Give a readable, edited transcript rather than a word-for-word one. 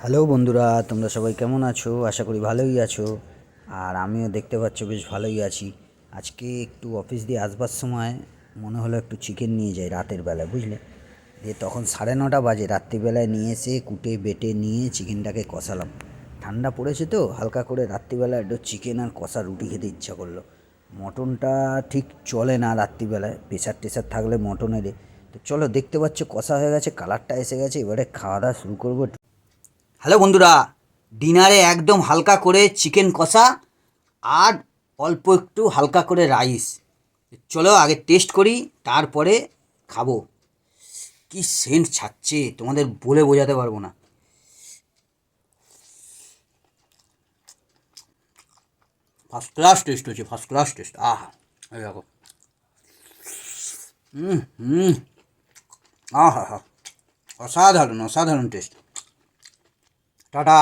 Hello বন্ধুরা, তোমরা সবাই কেমন আছো? আশা করি ভালোই আছো। আর আমিও দেখতে পাচ্ছ বেশ ভালোই আছি। আজকে একটু অফিস দিয়ে আসবার সময় মনে হলো একটু চিকেন নিয়ে যাই রাতের বেলায়, বুঝলে? দিয়ে তখন 9:30 বাজে, রাত্রিবেলায় নিয়ে এসে কুটে বেটে নিয়ে চিকেনটাকে কষালাম। ঠান্ডা পড়েছে তো হালকা করে রাত্রিবেলা একটু চিকেন আর কষা রুটি খেতে ইচ্ছা করলো। মটনটা ঠিক চলে না রাত্রিবেলায়, প্রেশার টেশার থাকলে মটনেরে। তো চলো, দেখতে পাচ্ছ কষা হয়ে গেছে, কালারটা এসে গেছে, এবারে খাওয়া দাওয়া শুরু করবো। হ্যালো বন্ধুরা, ডিনারে একদম হালকা করে চিকেন কষা আর অল্প একটু হালকা করে রাইস। চলো আগে টেস্ট করি, তারপরে খাবো। কি সেন্ট ছাড়ছে তোমাদের বলে বোঝাতে পারবো না। ফার্স্ট ক্লাস টেস্ট হচ্ছে, ফার্স্ট ক্লাস টেস্ট। আহা, এই দেখো। হুম হুম। আহা হা, অসাধারণ অসাধারণ টেস্ট। টাটা।